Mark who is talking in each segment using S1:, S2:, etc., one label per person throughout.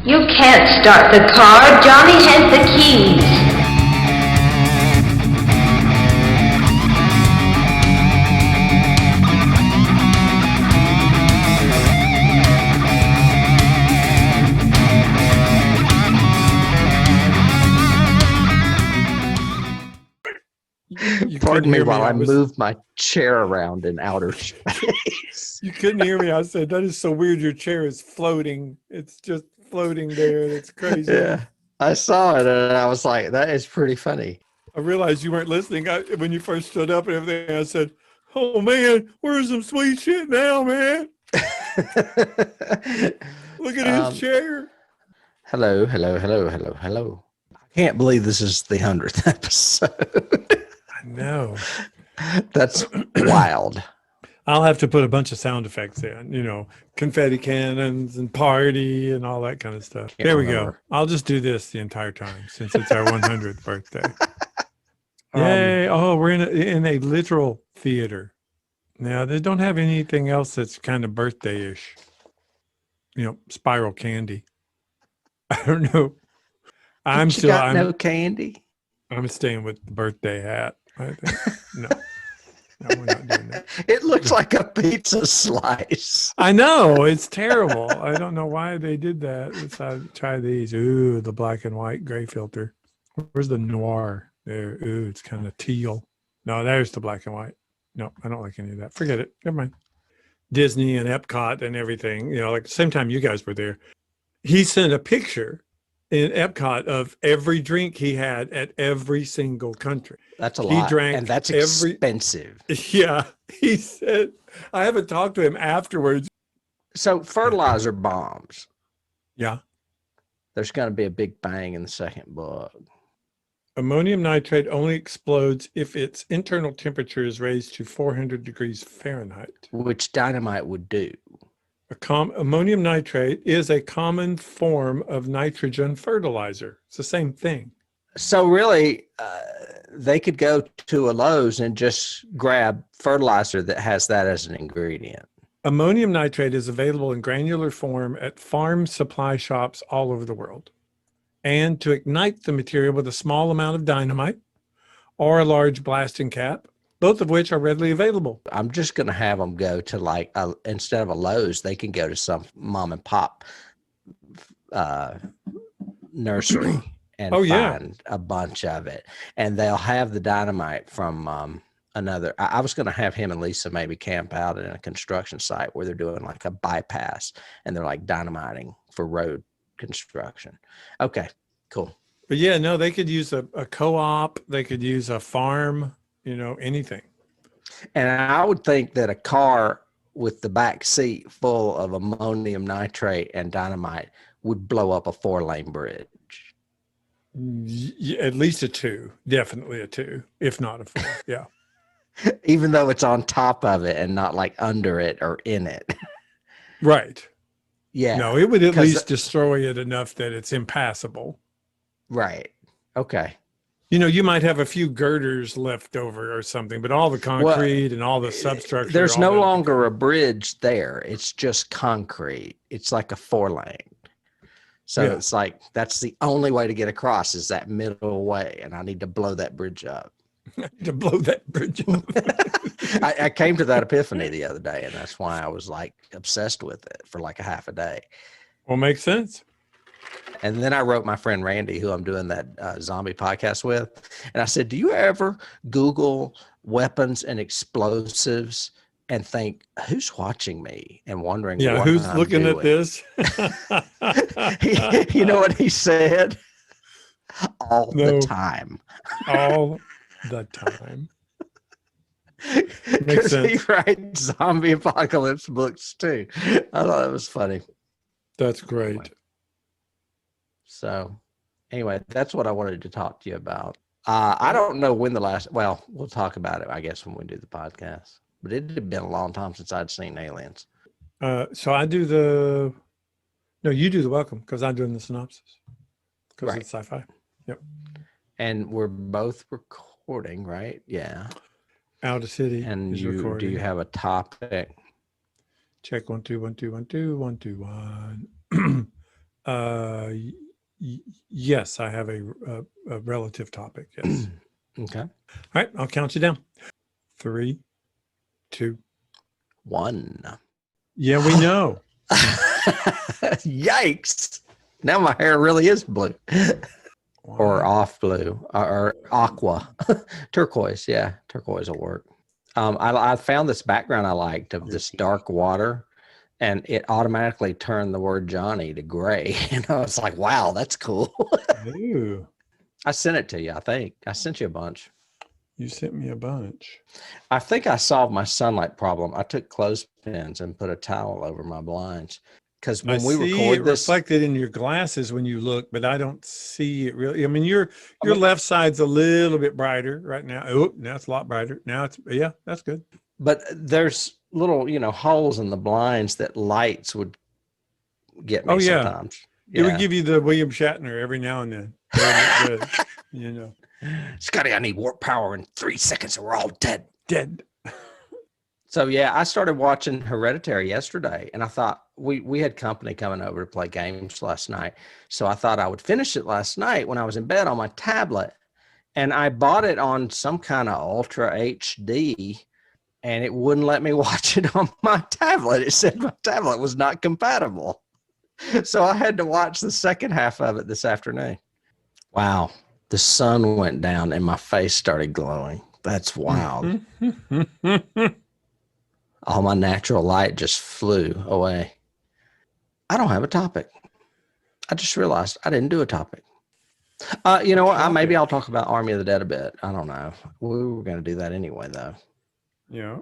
S1: You can't start the car. Johnny has the keys.
S2: Pardon me while I moved my chair around in outer space.
S3: You couldn't hear me. I said, that is so weird. Your chair is floating. It's just floating there. That's crazy.
S2: Yeah, I saw it and I was like, that is pretty funny.
S3: I realized you weren't listening when you first stood up and everything. I said, oh, man, where's some sweet shit now, man? Look at his chair.
S2: Hello. I can't believe this is the 100th episode.
S3: I know.
S2: That's wild.
S3: I'll have to put a bunch of sound effects in, confetti cannons and party and all that kind of stuff. There we go. I'll just do this the entire time since it's our 100th birthday. Yay. Oh, we're in a literal theater. Now, they don't have anything else that's kind of birthday-ish. Spiral candy. I don't know. I'm
S2: no candy.
S3: I'm staying with the birthday hat. I think. No, we're not doing that.
S2: It looks like a pizza slice.
S3: I know, it's terrible. I don't know why they did that. Let's try these. Ooh, the black and white gray filter. Where's the noir? There. Ooh, it's kind of teal. No, there's the black and white. No, I don't like any of that. Forget it. Never mind. Disney and Epcot and everything. Like the same time you guys were there. He sent a picture in Epcot of every drink he had at every single country.
S2: That's a lot. He drank, and that's expensive.
S3: Yeah. He said, I haven't talked to him afterwards.
S2: So fertilizer bombs.
S3: Yeah.
S2: There's going to be a big bang in the second book.
S3: Ammonium nitrate only explodes if its internal temperature is raised to 400 degrees Fahrenheit.
S2: Which dynamite would do.
S3: Ammonium nitrate is a common form of nitrogen fertilizer. It's the same thing.
S2: So really, they could go to a Lowe's and just grab fertilizer that has that as an ingredient.
S3: Ammonium nitrate is available in granular form at farm supply shops all over the world. And to ignite the material with a small amount of dynamite or a large blasting cap, both of which are readily available.
S2: I'm just going to have them go to instead of a Lowe's, they can go to some mom and pop nursery and find a bunch of it. And they'll have the dynamite from another. I was going to have him and Lisa maybe camp out in a construction site where they're doing like a bypass and they're like dynamiting for road construction. Okay, cool.
S3: But yeah, no, they could use a co-op. They could use a farm. Anything.
S2: And I would think that a car with the back seat full of ammonium nitrate and dynamite would blow up a 4-lane bridge.
S3: Yeah, at least a 2, definitely a 2, if not a 4. Yeah.
S2: Even though it's on top of it and not like under it or in it.
S3: Right.
S2: Yeah.
S3: No, it would at least destroy it enough that it's impassable.
S2: Right. Okay.
S3: You might have a few girders left over or something, but all the concrete and all the substructure.
S2: There's no longer a bridge there. It's just concrete. It's like a 4-lane. So it's like, that's the only way to get across is that middle way. And I need to blow that bridge up.
S3: To blow that bridge up.
S2: I came to that epiphany the other day, and that's why I was like obsessed with it for like a half a day.
S3: Well, makes sense.
S2: And then I wrote my friend Randy, who I'm doing that zombie podcast with. And I said, do you ever Google weapons and explosives and think, who's watching me and wondering what
S3: who's
S2: I'm
S3: looking
S2: doing?
S3: at this?
S2: You know what he said? All the time.
S3: All the time.
S2: Because he writes zombie apocalypse books too. I thought it was funny.
S3: That's great.
S2: So anyway, that's what I wanted to talk to you about. I don't know when we'll talk about it, I guess, when we do the podcast. But it had been a long time since I'd seen Aliens.
S3: So I do you do the welcome because I'm doing the synopsis. Because it's sci-fi. Yep.
S2: And we're both recording, right? Yeah.
S3: Outer City
S2: and
S3: is recording.
S2: Do you have a topic?
S3: Check 1 2 1 2 1 2 1 2 1. Yes, I have a relative topic. Yes.
S2: Okay.
S3: All right, I'll count you down. 3, 2,
S2: 1.
S3: Yeah, we know.
S2: Yikes. Now my hair really is blue. Or
S3: Wow.
S2: off blue or aqua. Turquoise. Yeah, turquoise will work. I found this background I liked of this dark water, and it automatically turned the word Johnny to gray. And I was like, wow, that's cool.
S3: Ooh,
S2: I sent it to you, I think. I sent you a bunch.
S3: you sent me a bunch.
S2: I think I solved my sunlight problem. I took clothespins and put a towel over my blinds. Because when we record this,
S3: reflected in your glasses when you look, but I don't see it really. I mean, your left side's a little bit brighter right now. Oh, now it's a lot brighter. Now that's good.
S2: But there's little, holes in the blinds that lights would get me sometimes.
S3: It would give you the William Shatner every now and then. Good,
S2: Scotty, I need warp power in 3 seconds or we're all dead.
S3: Dead.
S2: So I started watching Hereditary yesterday, and I thought we had company coming over to play games last night. So I thought I would finish it last night when I was in bed on my tablet, and I bought it on some kind of Ultra HD, and it wouldn't let me watch it on my tablet. It said my tablet was not compatible. So I had to watch the second half of it this afternoon. Wow. The sun went down and my face started glowing. That's wild. All my natural light just flew away. I don't have a topic. I just realized I didn't do a topic. You know what? Maybe I'll talk about Army of the Dead a bit. I don't know. We were going to do that anyway, though.
S3: Yeah.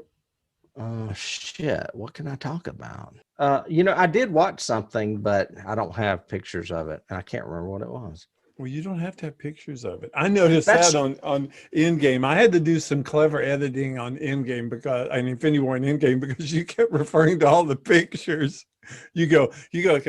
S2: Oh, shit. What can I talk about? I did watch something, but I don't have pictures of it. And I can't remember what it was.
S3: Well, you don't have to have pictures of it. I noticed that on Endgame. I had to do some clever editing on Endgame Infinity War and Endgame because you kept referring to all the pictures. You go,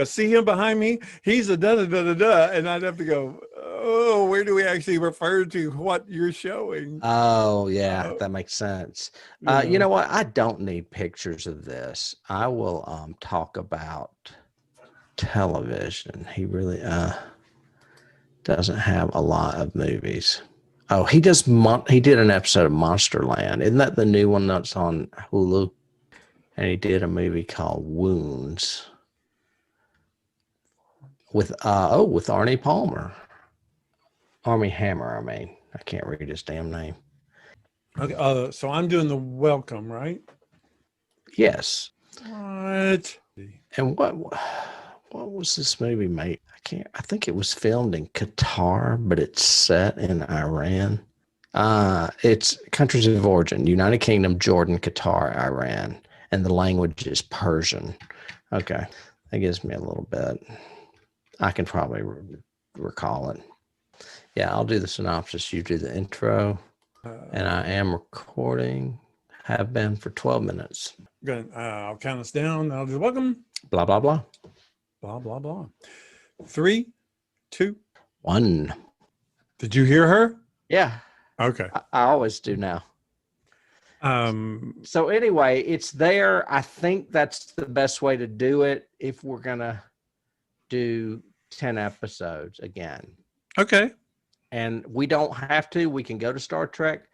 S3: see him behind me? He's a da-da-da-da-da. And I'd have to go, oh, where do we actually refer to what you're showing?
S2: Oh, yeah, that makes sense. You know what? I don't need pictures of this. I will talk about television. He really doesn't have a lot of movies. Oh, he does. He did an episode of Monsterland. Isn't that the new one that's on Hulu? And he did a movie called Wounds with Arnie Palmer. Armie Hammer, I mean. I can't read his damn name.
S3: Okay, so I'm doing the welcome, right?
S2: Yes.
S3: What?
S2: And what was this movie made? I think it was filmed in Qatar, but it's set in Iran. It's countries of origin: United Kingdom, Jordan, Qatar, Iran. And the language is Persian. Okay. That gives me a little bit. I can probably recall it. Yeah, I'll do the synopsis. You do the intro. And I am recording. Have been for 12 minutes.
S3: Good. I'll count us down. I'll do welcome.
S2: Blah, blah, blah.
S3: Blah, blah, blah. 3, 2,
S2: 1.
S3: Did you hear her?
S2: Yeah.
S3: Okay.
S2: I always do now. So anyway, it's there. I think that's the best way to do it if we're going to do 10 episodes again.
S3: Okay.
S2: And we don't have to. We can go to Star Trek.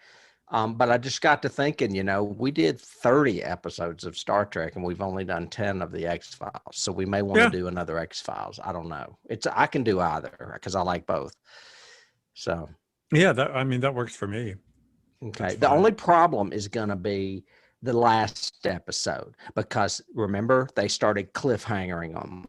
S2: But I just got to thinking, we did 30 episodes of Star Trek and we've only done 10 of the X-Files. So we may want to do another X-Files. I don't know. I can do either because I like both. So.
S3: Yeah, that works for me.
S2: Okay. The only problem is going to be the last episode because remember they started cliffhangering on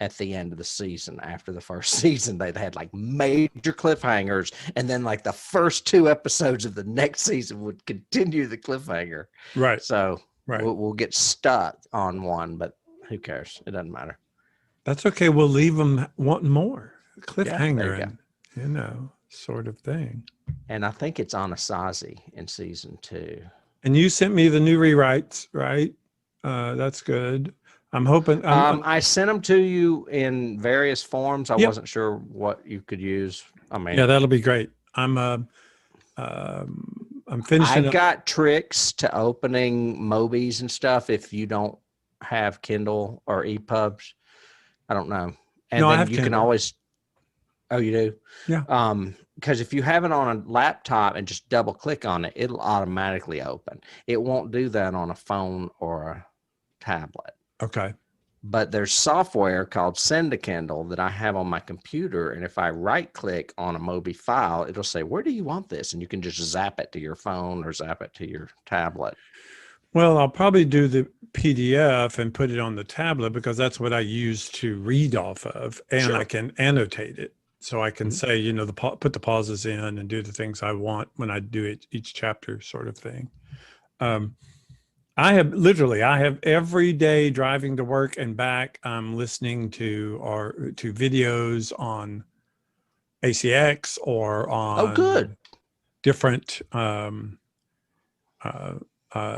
S2: at the end of the season. After the first season, they had like major cliffhangers, and then like the first 2 episodes of the next season would continue the cliffhanger.
S3: Right.
S2: So we'll get stuck on one, but who cares? It doesn't matter.
S3: That's okay. We'll leave them wanting more
S2: cliffhanger,
S3: sort of thing.
S2: And I think it's Anasazi in season 2.
S3: And you sent me the new rewrites, right? That's good. I'm hoping.
S2: I sent them to you in various forms. I wasn't sure what you could use. I mean,
S3: yeah, that'll be great. I'm finishing.
S2: I've got tricks to opening Mobies and stuff. If you don't have Kindle or EPUBs, I don't know. And
S3: No, I
S2: then
S3: have
S2: you can
S3: Kindle.
S2: always, oh, you do?
S3: Yeah.
S2: Because if you have it on a laptop and just double click on it, it'll automatically open. It won't do that on a phone or a tablet.
S3: Okay.
S2: But there's software called Send a Kindle that I have on my computer. And if I right click on a Mobi file, it'll say, where do you want this? And you can just zap it to your phone or zap it to your tablet.
S3: Well, I'll probably do the PDF and put it on the tablet because that's what I use to read off of, and
S2: Sure.
S3: I can annotate it. So I can
S2: Mhm.
S3: say, you know, put the pauses in and do the things I want when I do it, each chapter sort of thing. I have every day driving to work and back, I'm listening to videos on ACX or
S2: Oh, good.
S3: on different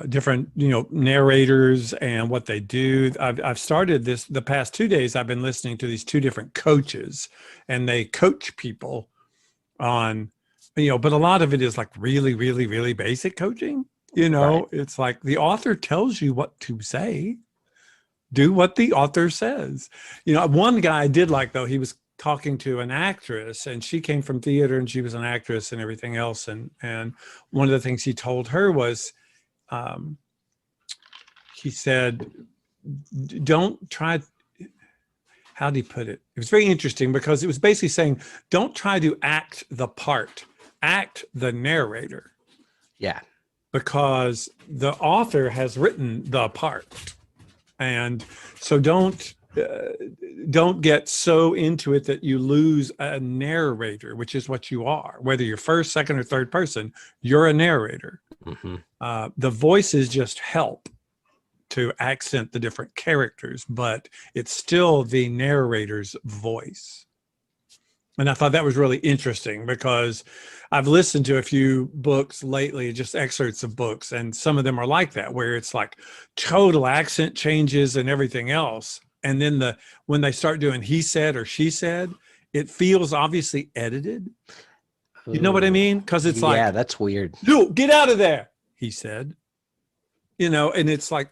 S3: different, you know, narrators and what they do. I've started this the past 2 days. I've been listening to these two different coaches, and they coach people on, you know, but a lot of it is like really, really, really basic coaching. You know,
S2: Right.
S3: it's like the author tells you what to say. Do what the author says. You know, one guy I did like, though, he was talking to an actress, and she came from theater and she was an actress and everything else. And one of the things he told her was, um, he said, don't try, how did he put it? It was very interesting because it was basically saying, don't try to act the part, act the narrator.
S2: Yeah.
S3: Because the author has written the part. And so don't get so into it that you lose a narrator, which is what you are. Whether you're first, second, or third person, you're a narrator.
S2: Mm-hmm.
S3: The voices just help to accent the different characters, but it's still the narrator's voice. And I thought that was really interesting because I've listened to a few books lately, just excerpts of books, and some of them are like that, where it's like total accent changes and everything else. And then when they start doing he said or she said, it feels obviously edited. You know what I
S2: Ooh.
S3: mean? Because it's
S2: Yeah,
S3: like,
S2: that's weird.
S3: "You get out of there," he said. You know, and it's like,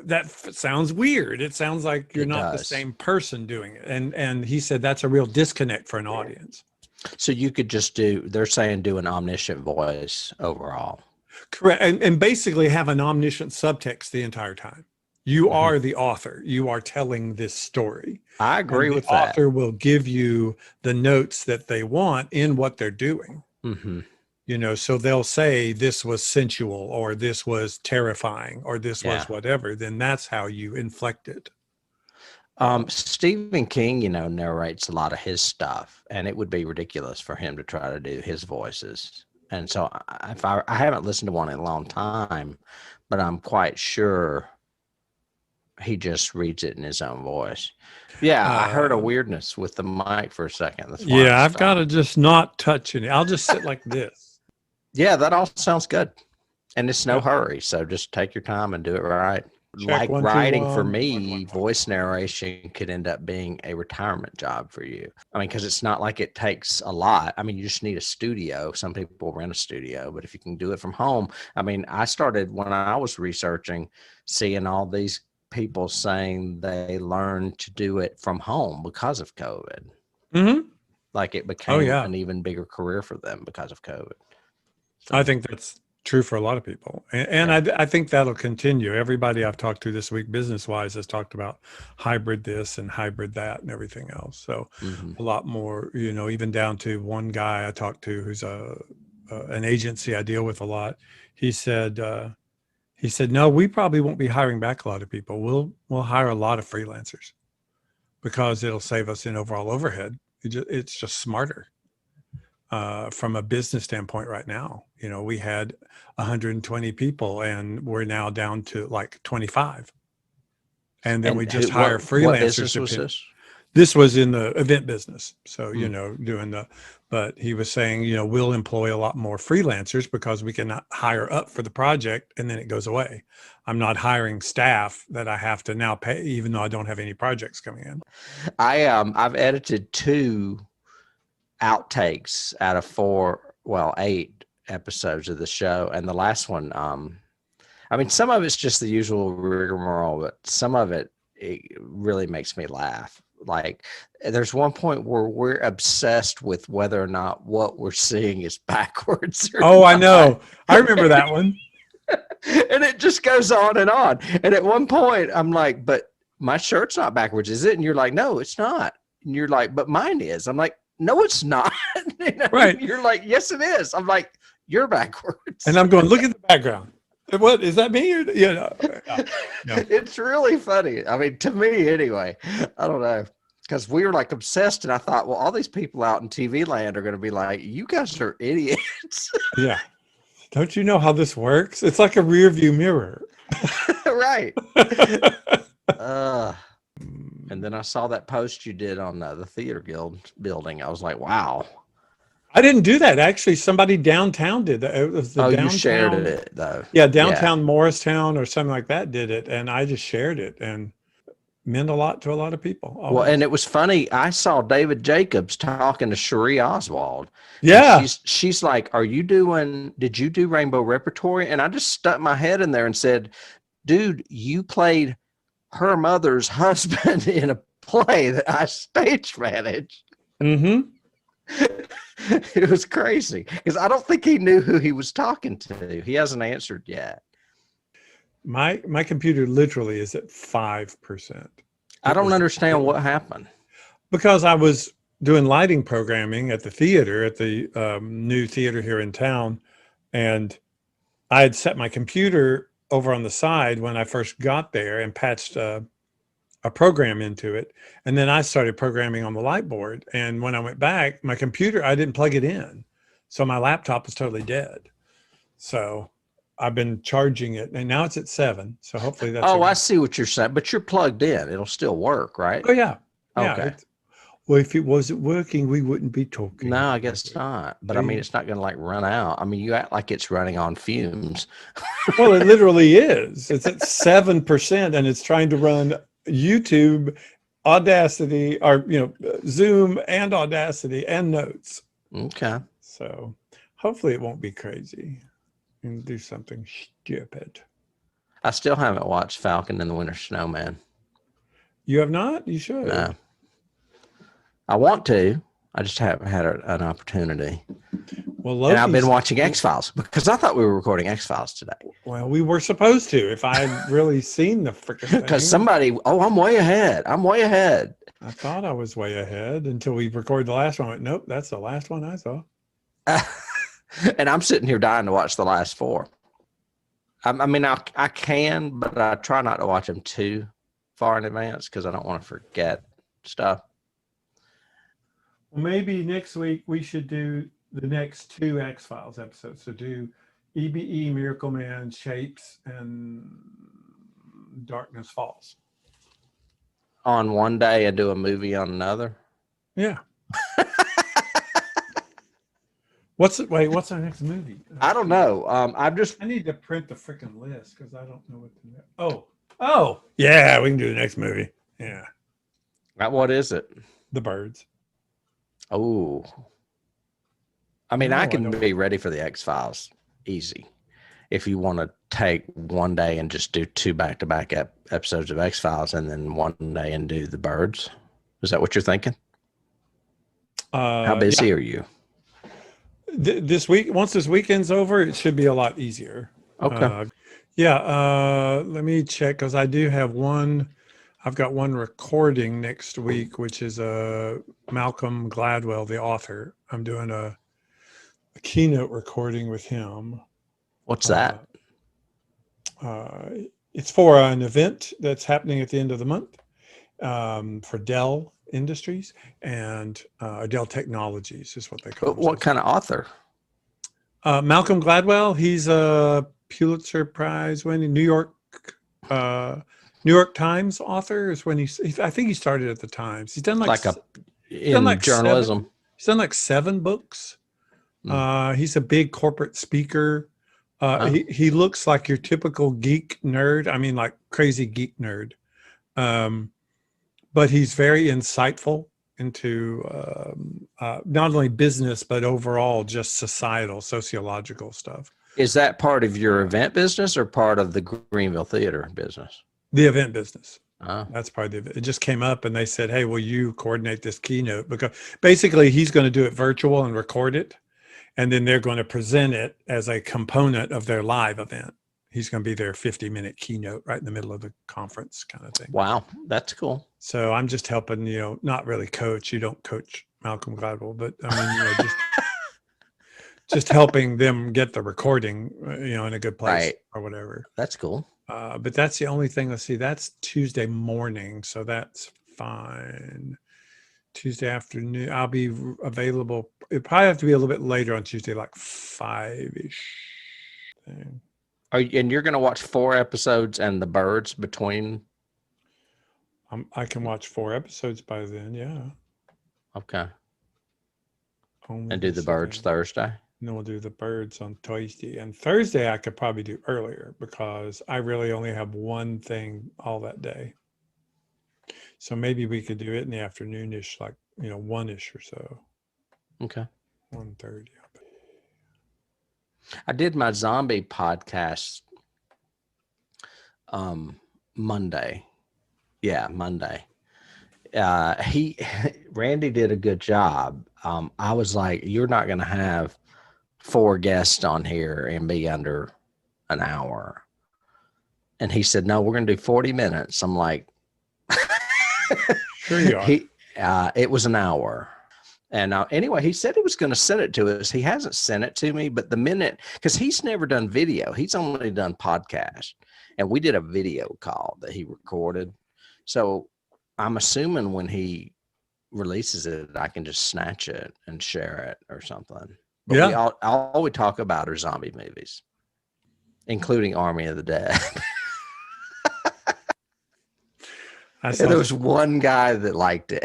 S3: that sounds weird. It sounds like you're
S2: It
S3: not the
S2: does.
S3: same person doing it. And he said that's a real disconnect for an audience.
S2: So you could just they're saying do an omniscient voice overall.
S3: Correct. And basically have an omniscient subtext the entire time. You
S2: Mm-hmm.
S3: are the author. You are telling this story.
S2: I agree
S3: And the
S2: with that.
S3: author will give you the notes that they want in what they're doing.
S2: Mm-hmm.
S3: You know, so they'll say this was sensual or this was terrifying or this
S2: Yeah.
S3: was whatever. Then that's how you inflect it.
S2: Stephen King, you know, narrates a lot of his stuff, and it would be ridiculous for him to try to do his voices. And so I haven't listened to one in a long time, but I'm quite sure he just reads it in his own voice. Yeah, I heard a weirdness with the mic for a second. That's why
S3: Yeah, I've got to just not touch it. I'll just sit like this.
S2: Yeah, that all sounds good. And it's no
S3: Yeah.
S2: hurry. So just take your time and do it right.
S3: Check,
S2: Like
S3: 1, 2,
S2: writing for
S3: 1,
S2: me,
S3: 1, 1, 1.
S2: voice narration could end up being a retirement job for you. I mean, because it's not like it takes a lot. I mean, you just need a studio. Some people rent a studio, but if you can do it from home, I mean, I started when I was researching, seeing all these people saying they learned to do it from home because of COVID.
S3: Mm-hmm.
S2: Like it became
S3: yeah.
S2: an even bigger career for them because of COVID. So,
S3: I think that's true for a lot of people. And
S2: yeah.
S3: I think that'll continue. Everybody I've talked to this week, business-wise, has talked about hybrid this and hybrid that and everything else. So a lot more, you know, even down to one guy I talked to who's an agency I deal with a lot. He said, no, we probably won't be hiring back a lot of people. We'll hire a lot of freelancers because it'll save us in overall overhead. It's just smarter. From a business standpoint right now, you know, we had 120 people and we're now down to like 25. And then we just hire freelancers.
S2: What business was this?
S3: This was in the event business. So, you know, but he was saying, you know, we'll employ a lot more freelancers because we can hire up for the project and then it goes away. I'm not hiring staff that I have to now pay, even though I don't have any projects coming in.
S2: I've edited 2 outtakes out of 8 episodes of the show, and the last one, I mean, some of it's just the usual rigmarole, but some of it really makes me laugh. like, there's one point where we're obsessed with whether or not what we're seeing is backwards.
S3: Oh, I know. I remember that one.
S2: And it just goes on and on. And at one point, I'm like, but my shirt's not backwards, is it? And you're like, no, it's not. And you're like, but mine is. I'm like, no, it's not. You know?
S3: Right.
S2: You're like, yes, it is. I'm like, you're backwards.
S3: And I'm going, look at the background. What is that me? Or, no.
S2: It's really funny. I mean, to me anyway, I don't know. Because we were like obsessed, and I thought, well, all these people out in TV land are going to be like, you guys are idiots.
S3: Yeah. Don't you know how this works? It's like a rear view mirror.
S2: Right. And then I saw that post you did on the Theater Guild building. I was like, wow.
S3: I didn't do that. Actually, somebody downtown did that. It was the downtown,
S2: you shared it, though.
S3: Yeah, downtown Morristown or something like that did it. And I just shared it, and meant a lot to a lot of people. Always.
S2: Well, and it was funny. I saw David Jacobs talking to Cherie Oswald.
S3: Yeah.
S2: She's like, did you do Rainbow Repertory? And I just stuck my head in there and said, dude, you played her mother's husband in a play that I stage managed.
S3: Mm-hmm.
S2: It was crazy because I don't think he knew who he was talking to. He hasn't answered yet.
S3: My computer literally is at 5%.
S2: I don't understand what happened.
S3: Because I was doing lighting programming at the theater, at the new theater here in town. And I had set my computer over on the side when I first got there and patched a program into it. And then I started programming on the light board. And when I went back, my computer, I didn't plug it in. So my laptop was totally dead. So I've been charging it, and now it's at 7. So hopefully that's.
S2: Oh, I see what you're saying, but you're plugged in. It'll still work, right?
S3: Oh yeah.
S2: Okay.
S3: Yeah, well, if it wasn't working, we wouldn't be talking.
S2: No, I guess not. But I mean, it's not going to like run out. I mean, you act like it's running on fumes.
S3: Well, it literally is. It's at 7%, and it's trying to run YouTube, Audacity, or Zoom and Audacity and Notes.
S2: Okay.
S3: So hopefully it won't be crazy and do something stupid.
S2: I still haven't watched Falcon and the Winter Snowman.
S3: You have not? You should.
S2: No. I want to. I just haven't had an opportunity.
S3: Well,
S2: and I've been watching X-Files because I thought we were recording X-Files today.
S3: Well, we were supposed to if I had really seen the freaking thing.
S2: Because I'm way ahead. I'm way ahead.
S3: I thought I was way ahead until we recorded the last one. I went, nope, that's the last one I saw.
S2: And I'm sitting here dying to watch the last 4. I mean, I can, but I try not to watch them too far in advance because I don't want to forget stuff.
S3: Well, maybe next week we should do the next 2 X-Files episodes. So do EBE, Miracle Man, Shapes, and Darkness Falls.
S2: On one day and do a movie on another?
S3: Yeah. What's our next movie?
S2: I don't know.
S3: I need to print the freaking list because I don't know what to do. Oh, yeah, we can do the next movie. Yeah.
S2: What is it?
S3: The Birds.
S2: Oh. I mean, I can be ready for the X-Files easy. If you want to take one day and just do 2 back-to-back episodes of X-Files and then one day and do the Birds. Is that what you're thinking? How busy are you?
S3: This week, once this weekend's over, it should be a lot easier.
S2: Okay.
S3: Let me check because I do have one. I've got one recording next week, which is Malcolm Gladwell, the author. I'm doing a keynote recording with him.
S2: What's that?
S3: It's for an event that's happening at the end of the month for Dell Industries and Dell Technologies is what they call it.
S2: What kind of author?
S3: Malcolm Gladwell. He's a Pulitzer Prize winning New York Times author. Is when I think he started at the Times. He's done journalism. He's done like 7 books. He's a big corporate speaker. He looks like your typical geek nerd. I mean, like crazy geek nerd. But he's very insightful into not only business, but overall just sociological stuff.
S2: Is that part of your event business or part of the Greenville Theater business?
S3: The event business. That's part of it. It just came up and they said, hey, will you coordinate this keynote? Because basically he's going to do it virtual and record it. And then they're going to present it as a component of their live event. He's going to be their 50-minute keynote right in the middle of the conference kind of thing.
S2: Wow. That's cool.
S3: So I'm just helping, not really coach. You don't coach Malcolm Gladwell, but I mean, just helping them get the recording, in a good place or whatever.
S2: That's cool.
S3: But that's the only thing. Let's see, that's Tuesday morning. So that's fine. Tuesday afternoon, I'll be available. It probably have to be a little bit later on Tuesday, like 5-ish.
S2: And you're going to watch 4 episodes and the birds between?
S3: I can watch 4 episodes by then. Yeah.
S2: Okay.
S3: Only
S2: and do the birds Thursday?
S3: And then we'll do the birds on Tuesday. And Thursday, I could probably do earlier because I really only have one thing all that day. So maybe we could do it in the afternoon-ish, like, 1-ish or so.
S2: Okay.
S3: 1:30.
S2: I did my zombie podcast Monday. Yeah, Monday. Randy did a good job. I was like, you're not going to have 4 guests on here and be under an hour. And he said, no, we're going to do 40 minutes. I'm like,
S3: sure you are.
S2: It was an hour. And anyway, he said he was going to send it to us. He hasn't sent it to me, but the minute, because he's never done video, he's only done podcast. And we did a video call that he recorded. So I'm assuming when he releases it, I can just snatch it and share it or something. But all we talk about are zombie movies, including Army of the Dead. There was one guy that liked it.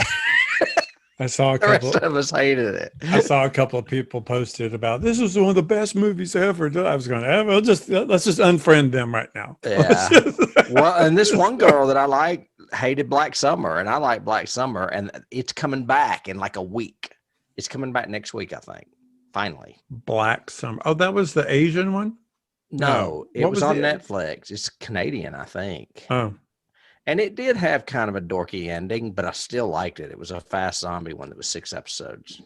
S3: I saw
S2: the rest of us hated it.
S3: I saw a couple of people posted about this was one of the best movies ever. I was going, let's just unfriend them right now.
S2: Yeah. Well, and this one girl that I like hated Black Summer, and I like Black Summer, and it's coming back in like a week. It's coming back next week, I think. Finally.
S3: Black Summer. Oh, that was the Asian one?
S2: No, it was on Netflix. It's Canadian, I think.
S3: Oh.
S2: And it did have kind of a dorky ending, but I still liked it. It was a fast zombie one that was 6 episodes.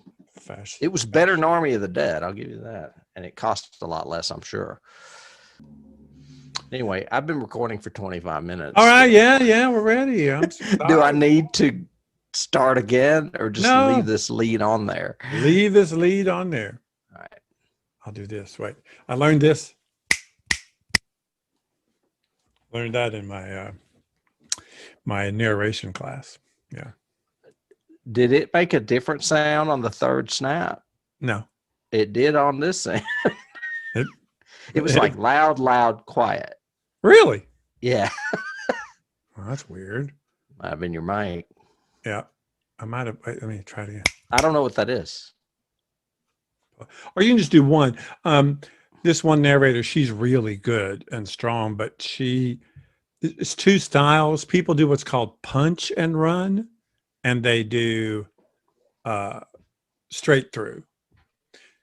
S2: It was better than Army of the Dead, I'll give you that. And it cost a lot less, I'm sure. Anyway, I've been recording for 25 minutes.
S3: All right, yeah, we're ready.
S2: Do I need to start again or just leave this lead on there?
S3: Leave this lead on there.
S2: All right.
S3: I'll do this. Wait, I learned this. Learned that in my narration class. Yeah.
S2: Did it make a different sound on the third snap?
S3: No.
S2: It did on this sound. It was like loud, quiet.
S3: Really?
S2: Yeah.
S3: Well, that's weird.
S2: Might have been your mic.
S3: Yeah. I might have. Wait, let me try it again.
S2: I don't know what that is.
S3: Or you can just do one. This one narrator, she's really good and strong, but it's 2 styles. People do what's called punch and run, and they do straight through.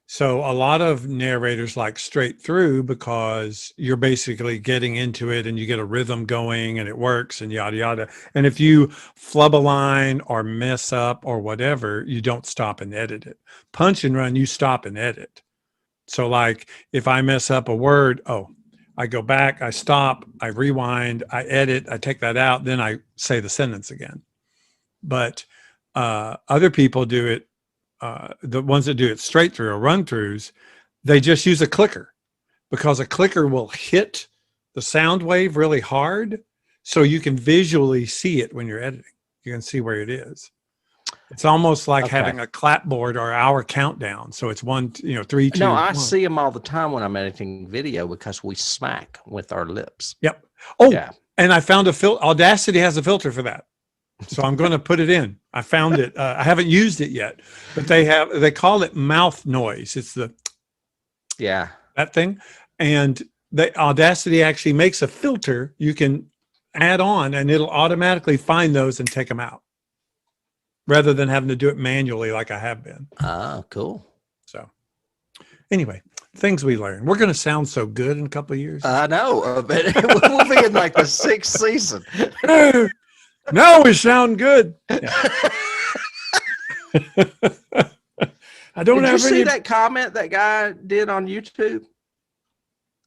S3: So a lot of narrators like straight through because you're basically getting into it and you get a rhythm going and it works and yada, yada. And if you flub a line or mess up or whatever, you don't stop and edit it. Punch and run, you stop and edit. So like if I mess up a word, I go back, I stop, I rewind, I edit, I take that out, then I say the sentence again. But other people do it, the ones that do it straight through or run throughs, they just use a clicker because a clicker will hit the sound wave really hard. So you can visually see it when you're editing. You can see where it is. It's almost like having a clapboard or our countdown. So it's 1, 3, 2.
S2: No, I see them all the time when I'm editing video because we smack with our lips.
S3: Yep. Oh, yeah. And I found Audacity has a filter for that. So I'm going to put it in. I found it. I haven't used it yet, but they call it mouth noise. It's that thing. And the Audacity actually makes a filter you can add on and it'll automatically find those and take them out rather than having to do it manually like I have been.
S2: Ah, cool.
S3: So anyway, things we learn. We're going to sound so good in a couple of years.
S2: I know. But we'll be in like the 6th season.
S3: No, we sound good. Yeah. I don't
S2: Did you
S3: have
S2: see
S3: any.
S2: that comment that guy did on YouTube?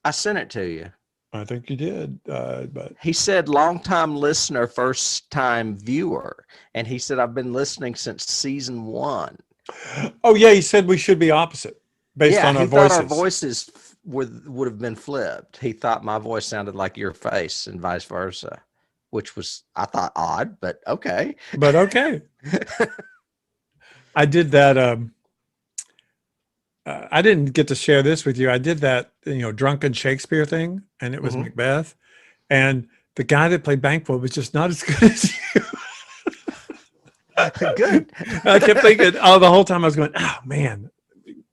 S2: I sent it to you.
S3: I think you did, but
S2: He said, long-time listener, first-time viewer. And he said, I've been listening since season 1.
S3: oh yeah, he said we should be opposite based
S2: Yeah,
S3: on our
S2: he thought
S3: voices.
S2: our voices would have been flipped. He thought my voice sounded like your face and vice versa, which was, I thought, odd, but okay.
S3: But okay. I did that. I didn't get to share this with you. I did that, drunken Shakespeare thing, and it was Macbeth. And the guy that played Banquo was just not as good as you.
S2: Good.
S3: I kept thinking, the whole time I was going, oh man,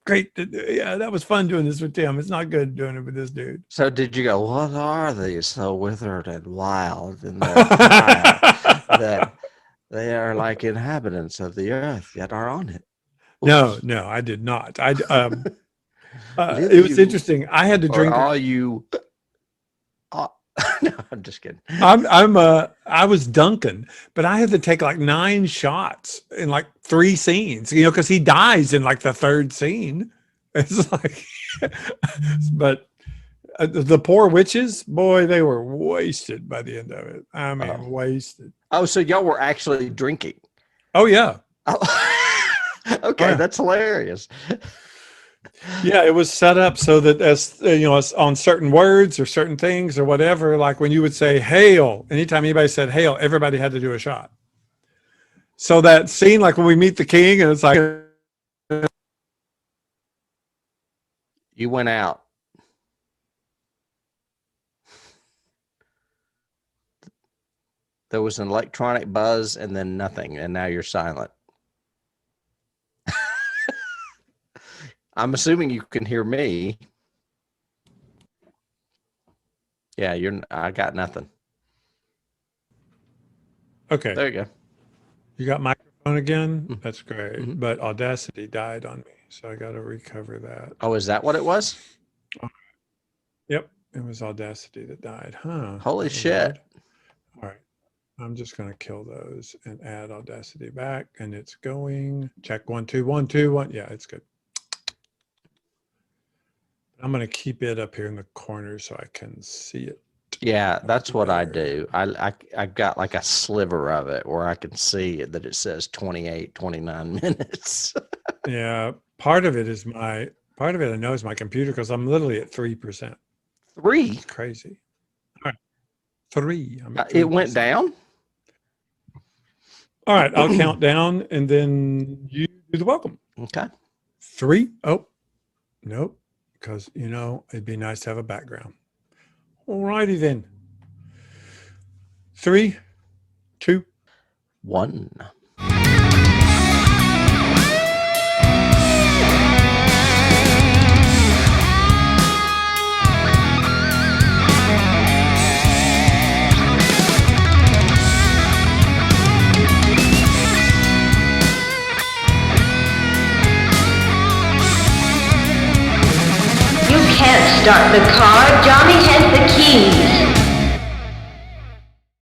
S3: great. Yeah, that was fun doing this with Tim. It's not good doing it with this dude.
S2: So did you go, what are these so withered and wild in their fire that they are like inhabitants of the earth yet are on it?
S3: No, I did not. It was interesting. I had to drink.
S2: Are you? No, I'm just kidding.
S3: I was Duncan, but I had to take like 9 shots in like 3 scenes, because he dies in like the 3rd scene. It's like, but the poor witches, boy, they were wasted by the end of it. I mean, wasted.
S2: Oh, so y'all were actually drinking?
S3: Oh yeah.
S2: Oh, okay,
S3: yeah.
S2: That's hilarious.
S3: Yeah, it was set up so that as on certain words or certain things or whatever, like when you would say hail, anytime anybody said hail, everybody had to do a shot. So that scene, like when we meet the king and it's like,
S2: You went out. There was an electronic buzz and then nothing, and now you're silent. I'm assuming you can hear me. Yeah, I got nothing.
S3: okay,
S2: There you go.
S3: you got microphone again.
S2: Mhm.
S3: That's great.
S2: Mhm.
S3: But Audacity died on me, so I got to recover that.
S2: Oh, is that what it was?
S3: Yep, it was Audacity that died. Huh?
S2: Holy
S3: That was
S2: shit.
S3: odd. All right, I'm just going to kill those and add Audacity back, and it's going. Check 1 2 1 2 1. Yeah, it's good. I'm going to keep it up here in the corner so I can see it.
S2: Yeah, that's what I do. I got like a sliver of it where I can see that it says 28, 29 minutes.
S3: Yeah, part of it I know is my computer because I'm literally at 3%.
S2: 3?
S3: It's crazy. All right, 3. I'm at
S2: It went
S3: 3%.
S2: down?
S3: All right, I'll count down and then you do the welcome.
S2: Okay.
S3: 3. Oh, nope. Because, it'd be nice to have a background. All righty then. 3, 2,
S2: 1.
S1: You can't start the car. Johnny has the keys.